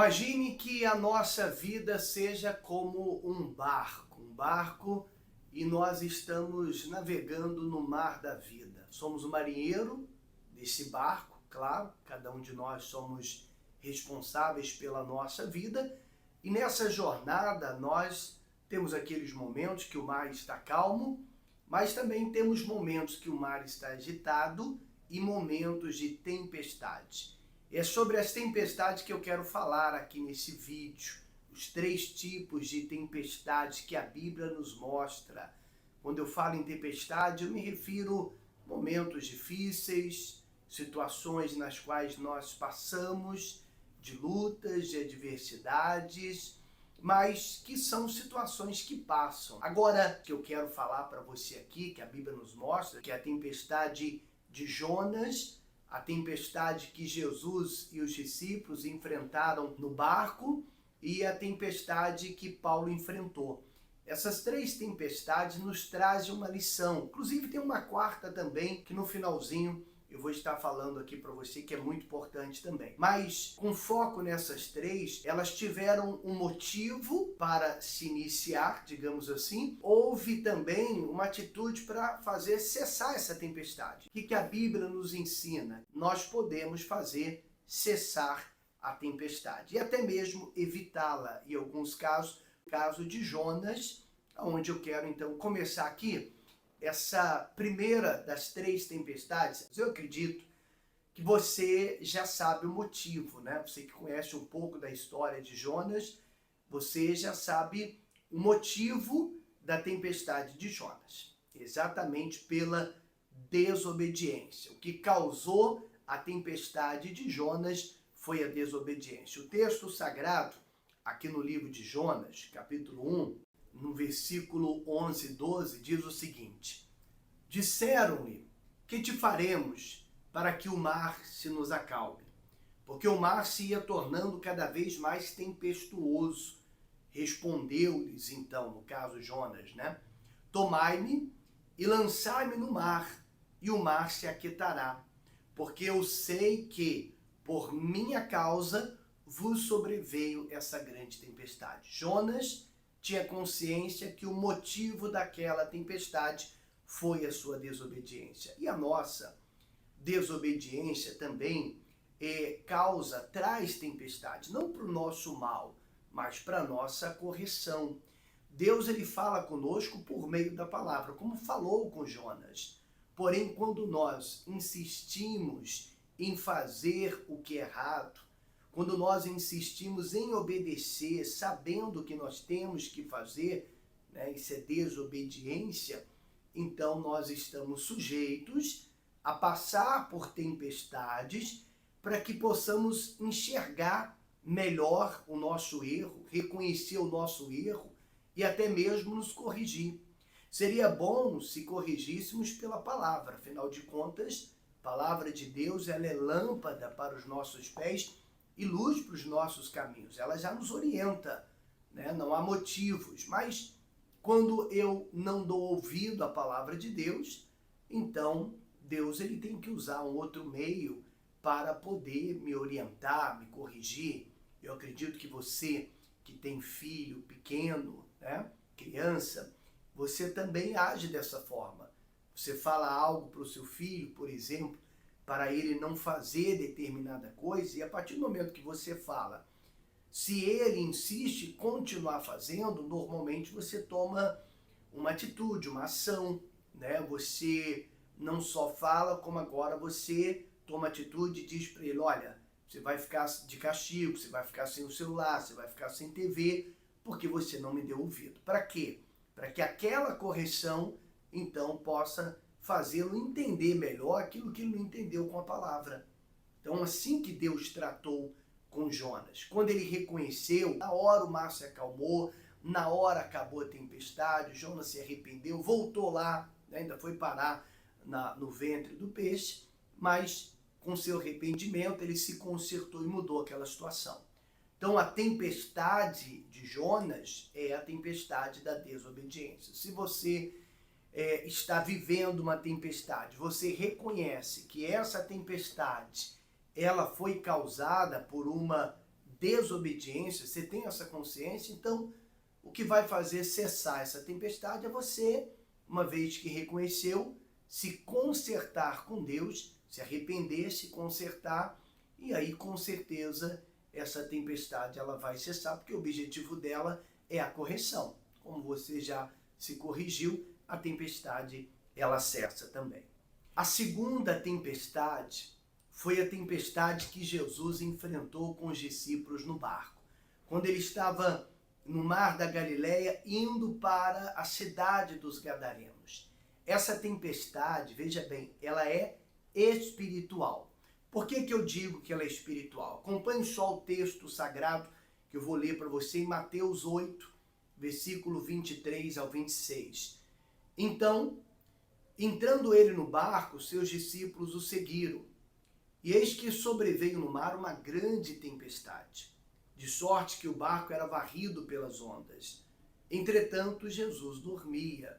Imagine que a nossa vida seja como um barco e nós estamos navegando no mar da vida. Somos o marinheiro desse barco, claro, cada um de nós somos responsáveis pela nossa vida e nessa jornada nós temos aqueles momentos que o mar está calmo, mas também temos momentos que o mar está agitado e momentos de tempestade. É sobre as tempestades que eu quero falar aqui nesse vídeo. Os 3 tipos de tempestades que a Bíblia nos mostra. Quando eu falo em tempestade, eu me refiro a momentos difíceis, situações nas quais nós passamos, de lutas, de adversidades, mas que são situações que passam. Agora, que eu quero falar para você aqui, que a Bíblia nos mostra, que é a tempestade de Jonas, a tempestade que Jesus e os discípulos enfrentaram no barco e a tempestade que Paulo enfrentou. Essas 3 tempestades nos trazem uma lição. Inclusive tem uma quarta também, que no finalzinho eu vou estar falando aqui para você, que é muito importante também. Mas com foco nessas 3, elas tiveram um motivo para se iniciar, digamos assim. Houve também uma atitude para fazer cessar essa tempestade. O que a Bíblia nos ensina? Nós podemos fazer cessar a tempestade e até mesmo evitá-la. Em alguns casos, o caso de Jonas, onde eu quero então começar aqui. Essa primeira das 3 tempestades, eu acredito que você já sabe o motivo, né? Você que conhece um pouco da história de Jonas, você já sabe o motivo da tempestade de Jonas. Exatamente pela desobediência. O que causou a tempestade de Jonas foi a desobediência. O texto sagrado, aqui no livro de Jonas, capítulo 1, no versículo 11 e 12, diz o seguinte: disseram-lhe, que te faremos para que o mar se nos acalme? Porque o mar se ia tornando cada vez mais tempestuoso. Respondeu-lhes então, no caso Jonas, né? Tomai-me e lançai-me no mar, e o mar se aquietará, porque eu sei que, por minha causa, vos sobreveio essa grande tempestade. Jonas tinha consciência que o motivo daquela tempestade foi a sua desobediência. E a nossa desobediência também traz tempestade, não para o nosso mal, mas para a nossa correção. Deus ele fala conosco por meio da palavra, como falou com Jonas. Porém, quando nós insistimos em fazer o que é errado, quando nós insistimos em obedecer, sabendo que nós temos que fazer, né, isso é desobediência, então nós estamos sujeitos a passar por tempestades para que possamos enxergar melhor o nosso erro, reconhecer o nosso erro e até mesmo nos corrigir. Seria bom se corrigíssemos pela palavra, afinal de contas, a palavra de Deus ela é lâmpada para os nossos pés e luz para os nossos caminhos. Ela já nos orienta, né? Não há motivos. Mas quando eu não dou ouvido à palavra de Deus, então Deus ele tem que usar um outro meio para poder me orientar, me corrigir. Eu acredito que você que tem filho pequeno, né? Criança, você também age dessa forma. Você fala algo para o seu filho, por exemplo, para ele não fazer determinada coisa, e a partir do momento que você fala, se ele insiste em continuar fazendo, normalmente você toma uma atitude, uma ação, né? Você não só fala, como agora você toma atitude e diz para ele, olha, você vai ficar de castigo, você vai ficar sem o celular, você vai ficar sem TV, porque você não me deu ouvido. Para quê? Para que aquela correção, então, possa fazê-lo entender melhor aquilo que ele não entendeu com a palavra. Então, assim que Deus tratou com Jonas, quando ele reconheceu, na hora o mar se acalmou, na hora acabou a tempestade, Jonas se arrependeu, voltou lá, né, ainda foi parar no ventre do peixe, mas com seu arrependimento ele se consertou e mudou aquela situação. Então a tempestade de Jonas é a tempestade da desobediência. Se você está vivendo uma tempestade, você reconhece que essa tempestade ela foi causada por uma desobediência, você tem essa consciência, então o que vai fazer cessar essa tempestade é você, uma vez que reconheceu, se consertar com Deus, se arrepender, se consertar, e aí com certeza essa tempestade ela vai cessar, porque o objetivo dela é a correção. Como você já se corrigiu, a tempestade ela cessa também. A segunda tempestade foi a tempestade que Jesus enfrentou com os discípulos no barco. Quando ele estava no mar da Galileia, indo para a cidade dos Gadarenos. Essa tempestade, veja bem, ela é espiritual. Por que eu digo que ela é espiritual? Acompanhe só o texto sagrado que eu vou ler para você em Mateus 8, versículo 23 ao 26. Então, entrando ele no barco, seus discípulos o seguiram. E eis que sobreveio no mar uma grande tempestade, de sorte que o barco era varrido pelas ondas. Entretanto, Jesus dormia.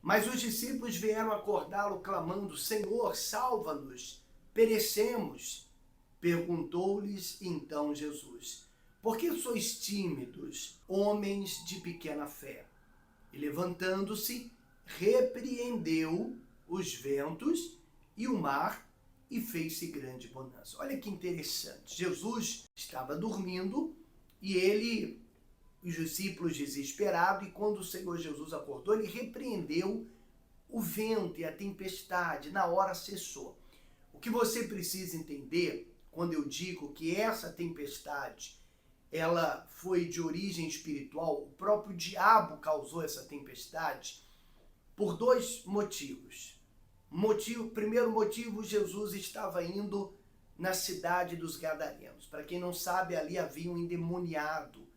Mas os discípulos vieram acordá-lo, clamando: Senhor, salva-nos, perecemos. Perguntou-lhes então Jesus: Por que sois tímidos, homens de pequena fé? E levantando-se, repreendeu os ventos e o mar, e fez-se grande bonança. Olha que interessante. Jesus estava dormindo e os discípulos desesperados, e quando o Senhor Jesus acordou, ele repreendeu o vento e a tempestade, na hora cessou. O que você precisa entender, quando eu digo que essa tempestade, ela foi de origem espiritual, o próprio diabo causou essa tempestade, por dois motivos. Primeiro motivo, Jesus estava indo na cidade dos Gadarenos. Para quem não sabe, ali havia um endemoniado,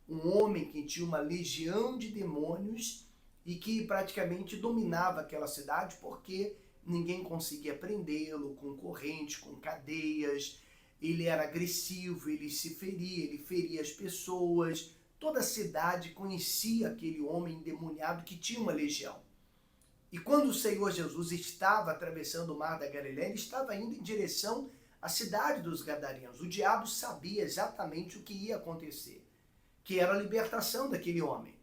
um homem que tinha uma legião de demônios e que praticamente dominava aquela cidade porque ninguém conseguia prendê-lo com corrente, com cadeias. Ele era agressivo, ele se feria, ele feria as pessoas. Toda a cidade conhecia aquele homem endemoniado que tinha uma legião. E quando o Senhor Jesus estava atravessando o mar da Galileia, ele estava indo em direção à cidade dos Gadarenos. O diabo sabia exatamente o que ia acontecer, que era a libertação daquele homem.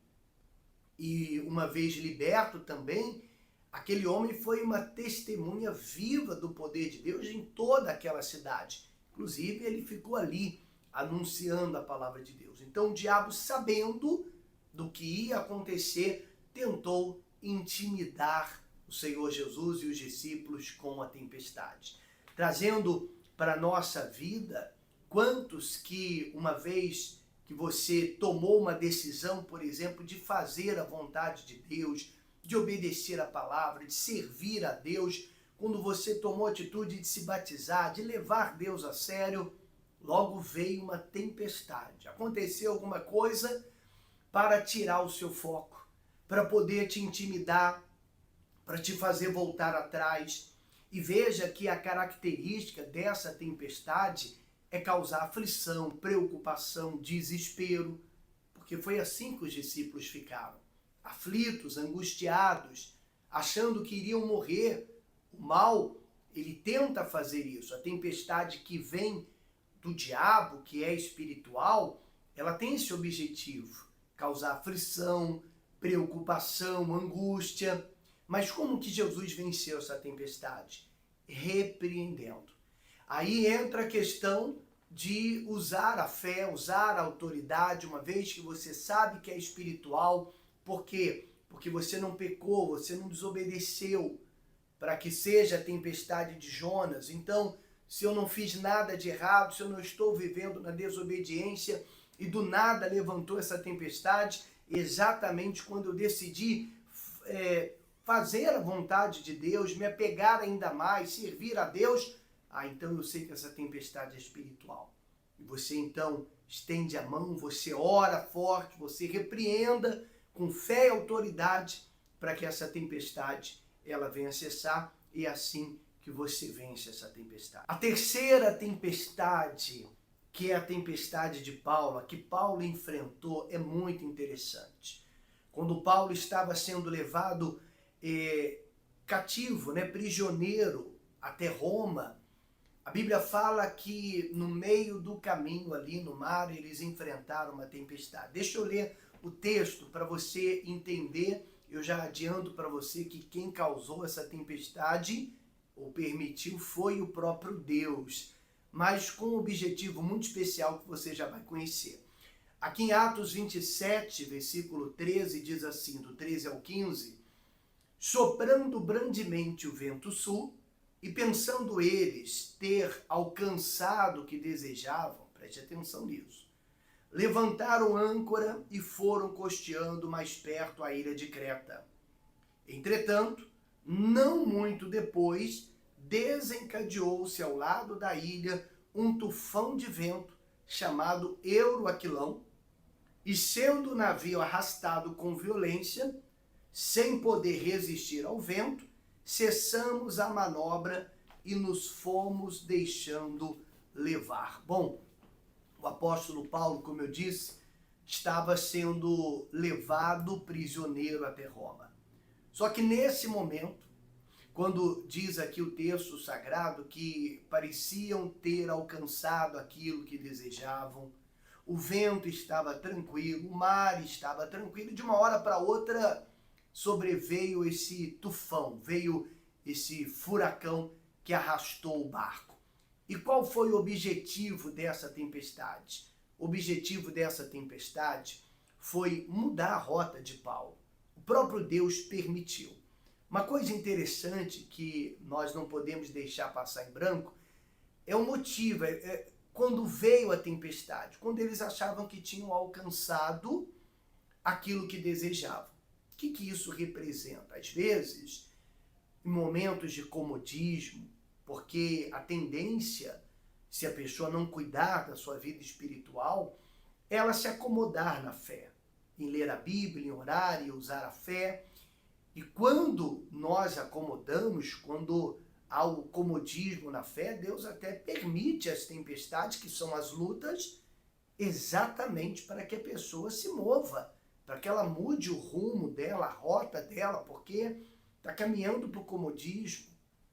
E uma vez liberto também, aquele homem foi uma testemunha viva do poder de Deus em toda aquela cidade. Inclusive, ele ficou ali anunciando a palavra de Deus. Então, o diabo, sabendo do que ia acontecer, tentou intimidar o Senhor Jesus e os discípulos com a tempestade. Trazendo para a nossa vida, quantos que uma vez que você tomou uma decisão, por exemplo, de fazer a vontade de Deus, de obedecer a palavra, de servir a Deus, quando você tomou a atitude de se batizar, de levar Deus a sério, logo veio uma tempestade. Aconteceu alguma coisa para tirar o seu foco, para poder te intimidar, para te fazer voltar atrás. E veja que a característica dessa tempestade é causar aflição, preocupação, desespero, porque foi assim que os discípulos ficaram, aflitos, angustiados, achando que iriam morrer. O mal, ele tenta fazer isso. A tempestade que vem do diabo, que é espiritual, ela tem esse objetivo, causar aflição, preocupação, angústia. Mas como que Jesus venceu essa tempestade? Repreendendo. Aí entra a questão de usar a fé, usar a autoridade, uma vez que você sabe que é espiritual. Por quê? Porque você não pecou, você não desobedeceu para que seja a tempestade de Jonas. Então, se eu não fiz nada de errado, se eu não estou vivendo na desobediência e do nada levantou essa tempestade, exatamente quando eu decidi fazer a vontade de Deus, me apegar ainda mais, servir a Deus, então eu sei que essa tempestade é espiritual. E você então estende a mão, você ora forte, você repreenda com fé e autoridade para que essa tempestade ela venha cessar, e é assim que você vence essa tempestade. A terceira tempestade, que é a tempestade de Paulo, a que Paulo enfrentou, é muito interessante. Quando Paulo estava sendo levado cativo, prisioneiro até Roma, A Bíblia fala que no meio do caminho ali no mar, eles enfrentaram uma tempestade. Deixa eu ler o texto para você entender. Eu já adianto para você que quem causou essa tempestade, ou permitiu, foi o próprio Deus, mas com um objetivo muito especial que você já vai conhecer. Aqui em Atos 27, versículo 13, diz assim, do 13 ao 15, soprando grandemente o vento sul, e pensando eles ter alcançado o que desejavam, preste atenção nisso, levantaram âncora e foram costeando mais perto a ilha de Creta. Entretanto, não muito depois, desencadeou-se ao lado da ilha um tufão de vento chamado Euroaquilão, e sendo o navio arrastado com violência, sem poder resistir ao vento, cessamos a manobra e nos fomos deixando levar. Bom, o apóstolo Paulo, como eu disse, estava sendo levado prisioneiro até Roma. Só que nesse momento, quando diz aqui o texto sagrado que pareciam ter alcançado aquilo que desejavam, o vento estava tranquilo, o mar estava tranquilo, e de uma hora para outra sobreveio esse tufão, veio esse furacão que arrastou o barco. E qual foi o objetivo dessa tempestade? O objetivo dessa tempestade foi mudar a rota de Paulo. O próprio Deus permitiu. Uma coisa interessante que nós não podemos deixar passar em branco é o motivo, quando veio a tempestade, quando eles achavam que tinham alcançado aquilo que desejavam. O que isso representa? Às vezes, em momentos de comodismo, porque a tendência, se a pessoa não cuidar da sua vida espiritual, ela se acomodar na fé, em ler a Bíblia, em orar e usar a fé. E quando nós acomodamos, quando há o comodismo na fé, Deus até permite as tempestades, que são as lutas, exatamente para que a pessoa se mova, para que ela mude o rumo dela, a rota dela, porque está caminhando para o comodismo,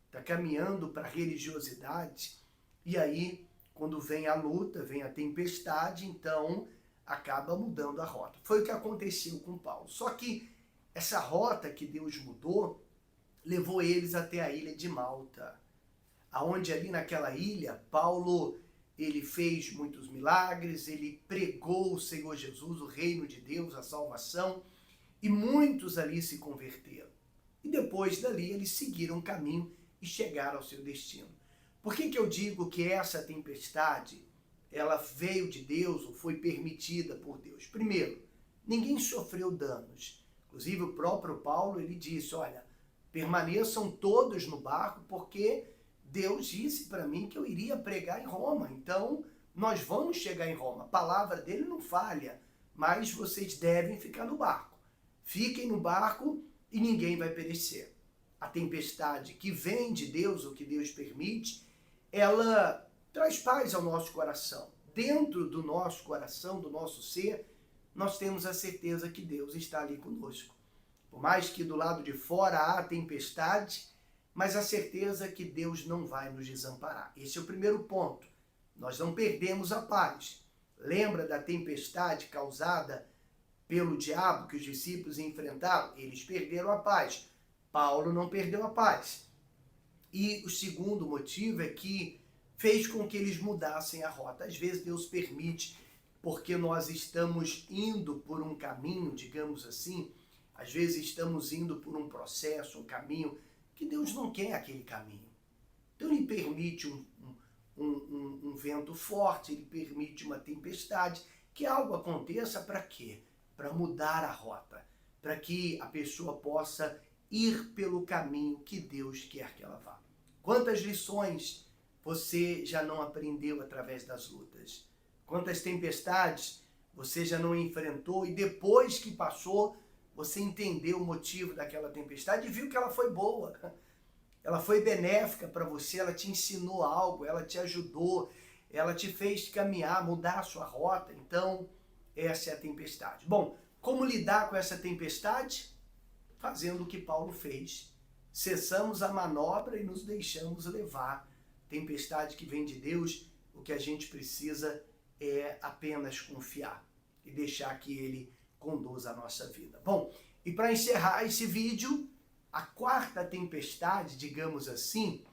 está caminhando para a religiosidade. E aí, quando vem a luta, vem a tempestade, então acaba mudando a rota. Foi o que aconteceu com Paulo. Só que essa rota que Deus mudou levou eles até a ilha de Malta, aonde ali naquela ilha, Paulo ele fez muitos milagres, ele pregou o Senhor Jesus, o reino de Deus, a salvação, e muitos ali se converteram. E depois dali eles seguiram o caminho e chegaram ao seu destino. Por que eu digo que essa tempestade, ela veio de Deus ou foi permitida por Deus? Primeiro, ninguém sofreu danos. Inclusive o próprio Paulo, ele disse, olha, permaneçam todos no barco, porque Deus disse para mim que eu iria pregar em Roma, então nós vamos chegar em Roma. A palavra dele não falha, mas vocês devem ficar no barco. Fiquem no barco e ninguém vai perecer. A tempestade que vem de Deus, o que Deus permite, ela traz paz ao nosso coração. Dentro do nosso coração, do nosso ser, nós temos a certeza que Deus está ali conosco. Por mais que do lado de fora há tempestade, mas a certeza que Deus não vai nos desamparar. Esse é o primeiro ponto. Nós não perdemos a paz. Lembra da tempestade causada pelo diabo que os discípulos enfrentaram? Eles perderam a paz. Paulo não perdeu a paz. E o segundo motivo é que fez com que eles mudassem a rota. Às vezes Deus permite, porque nós estamos indo por um caminho, digamos assim, às vezes estamos indo por um processo, um caminho, que Deus não quer aquele caminho. Então ele permite um vento forte, ele permite uma tempestade, que algo aconteça para quê? Para mudar a rota, para que a pessoa possa ir pelo caminho que Deus quer que ela vá. Quantas lições você já não aprendeu através das lutas? Quantas tempestades você já não enfrentou e depois que passou, você entendeu o motivo daquela tempestade e viu que ela foi boa. Ela foi benéfica para você, ela te ensinou algo, ela te ajudou, ela te fez caminhar, mudar a sua rota. Então, essa é a tempestade. Bom, como lidar com essa tempestade? Fazendo o que Paulo fez. Cessamos a manobra e nos deixamos levar tempestade que vem de Deus, o que a gente precisa é apenas confiar e deixar que Ele conduza a nossa vida. Bom, e para encerrar esse vídeo, a quarta tempestade, digamos assim,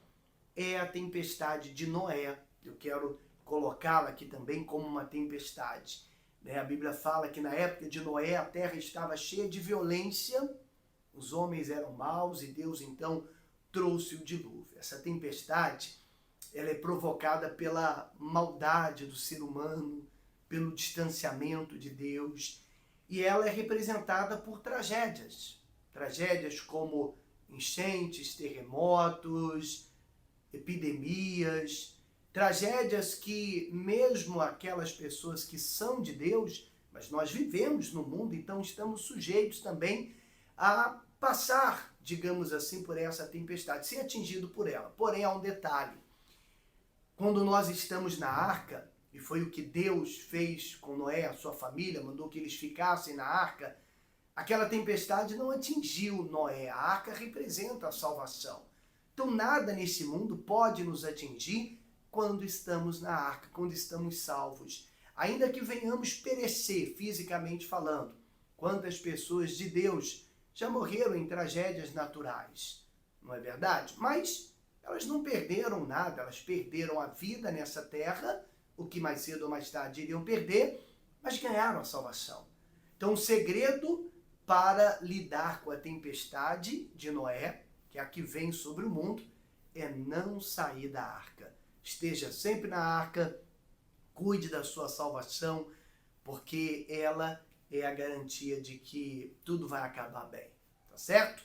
é a tempestade de Noé. Eu quero colocá-la aqui também como uma tempestade. A Bíblia fala que na época de Noé a terra estava cheia de violência, os homens eram maus e Deus então trouxe o dilúvio. Essa tempestade, ela é provocada pela maldade do ser humano, pelo distanciamento de Deus, e ela é representada por tragédias. Tragédias como enchentes, terremotos, epidemias, tragédias que mesmo aquelas pessoas que são de Deus, mas nós vivemos no mundo, então estamos sujeitos também a passar, digamos assim, por essa tempestade, ser atingido por ela. Porém, há um detalhe. Quando nós estamos na arca, e foi o que Deus fez com Noé, a sua família, mandou que eles ficassem na arca, aquela tempestade não atingiu Noé. A arca representa a salvação. Então nada nesse mundo pode nos atingir quando estamos na arca, quando estamos salvos. Ainda que venhamos perecer, fisicamente falando. Quantas pessoas de Deus já morreram em tragédias naturais, não é verdade? Mas elas não perderam nada, elas perderam a vida nessa terra, o que mais cedo ou mais tarde iriam perder, mas ganharam a salvação. Então o segredo para lidar com a tempestade de Noé, que é a que vem sobre o mundo, é não sair da arca. Esteja sempre na arca, cuide da sua salvação, porque ela é a garantia de que tudo vai acabar bem, tá certo?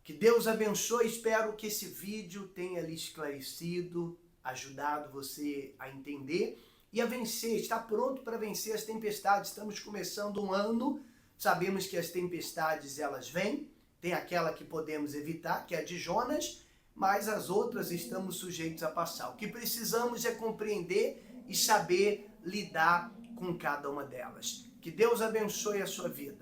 Que Deus abençoe, espero que esse vídeo tenha lhe esclarecido, ajudado você a entender e a vencer, estar pronto para vencer as tempestades. Estamos começando um ano, sabemos que as tempestades elas vêm, tem aquela que podemos evitar, que é a de Jonas, mas as outras estamos sujeitos a passar. O que precisamos é compreender e saber lidar com cada uma delas. Que Deus abençoe a sua vida.